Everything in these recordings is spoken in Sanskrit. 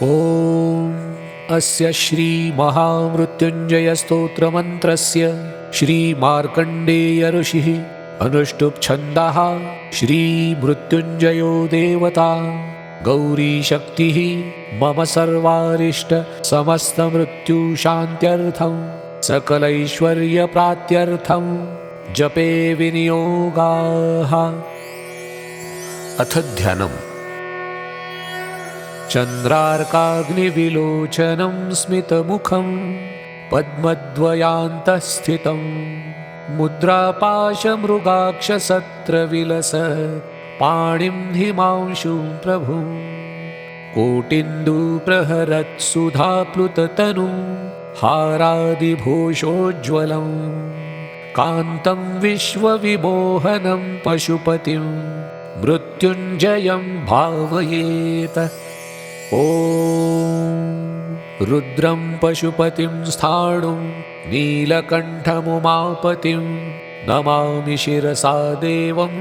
ॐ अस्य श्रीमहामृत्युञ्जयस्तोत्रमन्त्रस्य श्रीमार्कण्डेयऋषिः अनुष्टुप्छन्दः श्रीमृत्युञ्जयो देवता गौरीशक्तिः मम सर्वारिष्ट समस्तमृत्युशान्त्यर्थं सकलैश्वर्यप्राप्त्यर्थं जपे विनियोगाः। अथ ध्यानम्। चन्द्रार्काग्निविलोचनं स्मितमुखं पद्मद्वयान्तःस्थितं मुद्रापाशमृगाक्षसत्रविलस पाणिं हिमांशुं प्रभुं कोटिन्दुप्रहरत्सुधाप्लुततनुं हारादिभूषोज्ज्वलं कान्तं विश्वविमोहनं पशुपतिं मृत्युञ्जयं भावयेत्। ॐ रुद्रं पशुपतिं स्थाणुं नीलकण्ठमुमापतिं नमामि शिरसा देवं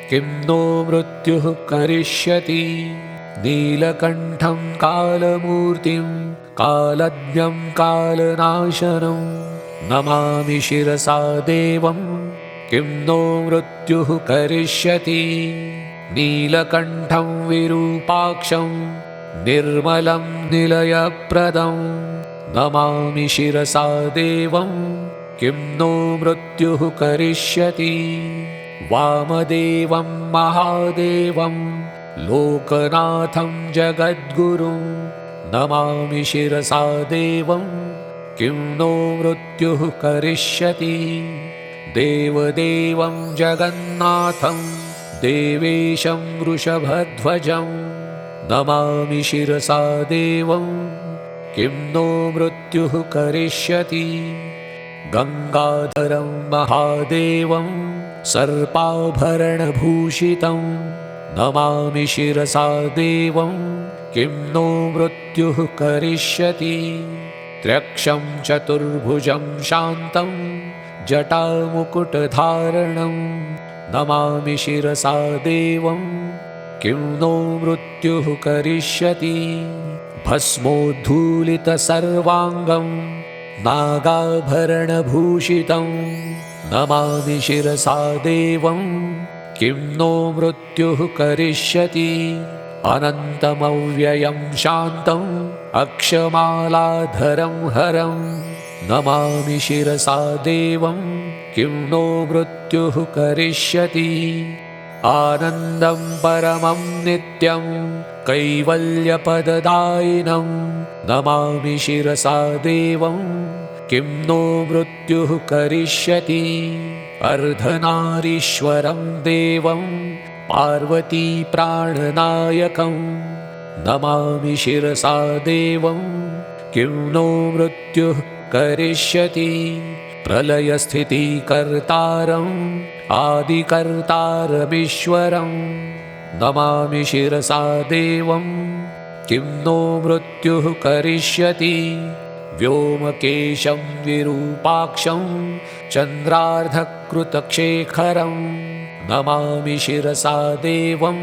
किं नो मृत्युः करिष्यति। नीलकण्ठं कालमूर्तिं कालज्ञं कालनाशनं नमामि शिरसा देवं किं नो मृत्युः करिष्यति। नीलकण्ठं विरूपाक्षं निर्मलं निलयप्रदं नमामि शिरसा देवं किं नो मृत्युः करिष्यति। वामदेवं महादेवं लोकनाथं जगद्गुरुं नमामि शिरसा देवं किं नो मृत्युः करिष्यति। देवदेवं जगन्नाथं देवेशं वृषभध्वजं नमामि शिरसा देवं किं नो मृत्युः करिष्यति। गंगाधरं महादेवं सर्पाभरणभूषितं नमामि शिरसा देवं किं नो मृत्युः करिष्यति। त्र्यक्षं चतुर्भुजं शान्तं जटामुकुटधारणं नमामि शिरसा देवं किं नो मृत्युः करिष्यति। भस्मोद्धूलितसर्वाङ्गं नागाभरणभूषितं नमामि शिरसा देवं किं नो मृत्युः करिष्यति। अनन्तमव्ययं शान्तम् अक्षमालाधरं हरं नमामि शिरसा देवं किं नो मृत्युः करिष्यति। आनन्दं परमं नित्यं कैवल्यपददायिनं नमामि शिरसा देवं किं नो मृत्युः करिष्यति। अर्धनारीश्वरं देवं पार्वती प्राणनायकं नमामि शिरसा देवं किं नो मृत्युः करिष्यति। प्रलयस्थितिकर्तारम् आदिकर्तारमीश्वरं नमामि शिरसा देवं किं नो मृत्युः करिष्यति। व्योमकेशं विरूपाक्षं चन्द्रार्धकृतशेखरं नमामि शिरसा देवं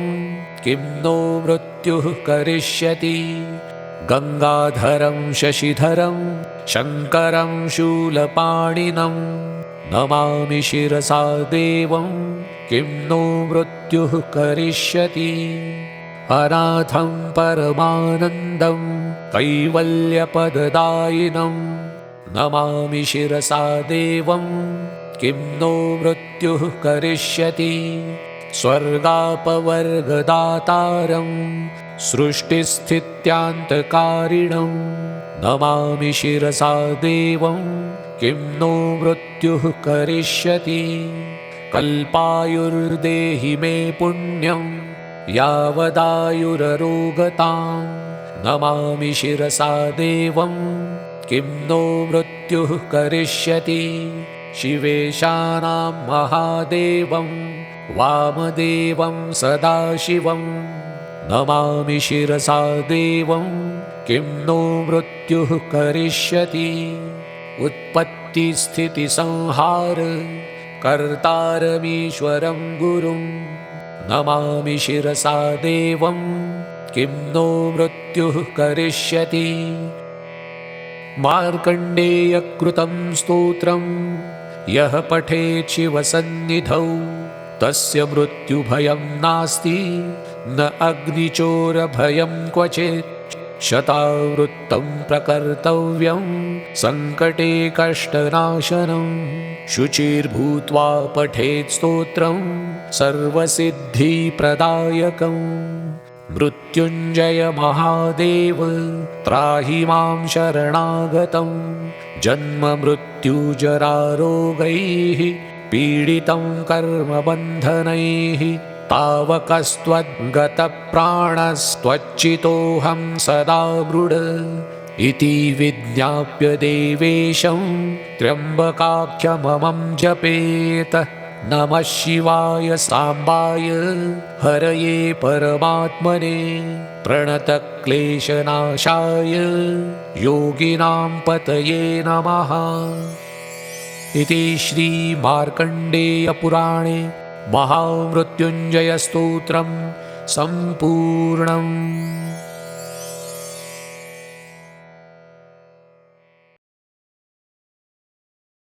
किं नो मृत्युः करिष्यति। गंगाधरं शशिधरं शङ्करं शूलपाणिनं नमामि शिरसा देवं किं नो मृत्युः करिष्यति। अनाथं परमानन्दं कैवल्यपददायिनं नमामि शिरसा देवं किं नो मृत्युः करिष्यति। स्वर्गापवर्गदातारं सृष्टिस्थित्यान्तकारिणं नमामि शिरसा देवं किं नो मृत्युः करिष्यति। कल्पायुर्देहि मे पुण्यं यावदायुररोगतां नमामि शिरसा देवं किं नो मृत्युः करिष्यति। शिवेशानां महादेवं वामदेवं सदाशिवं नमामि शिरसा देवं किं नो मृत्युः करिष्यति। उत्पत्तिस्थितिसंहार कर्तारमीश्वरं गुरुं नमामि शिरसा देवं किं नो मृत्युः करिष्यति। मार्कण्डेयकृतं स्तोत्रं यः पठेत् शिवसन्निधौ तस्य मृत्युभयं नास्ति न अग्निचोरभयं क्वचित्। शतावृत्तं प्रकर्तव्यं सङ्कटे कष्टनाशनं शुचिर्भूत्वा पठेत् स्तोत्रं सर्वसिद्धिप्रदायकम्। मृत्युञ्जय महादेव त्राहि मां शरणागतं जन्म मृत्युजरारोगैः पीडितं कर्मबन्धनैः तावकस्त्वद्गतप्राणस्त्वच्चितोऽहं सदा मृड इति विज्ञाप्य देवेशं त्र्यम्बकाख्यममं जपेत। नमः शिवाय साम्बाय हरये परमात्मने प्रणतक्लेशनाशाय योगिनां पतये नमः। इति श्रीमार्कण्डेयपुराणे महामृत्युञ्जयस्तोत्रं सम्पूर्णम्।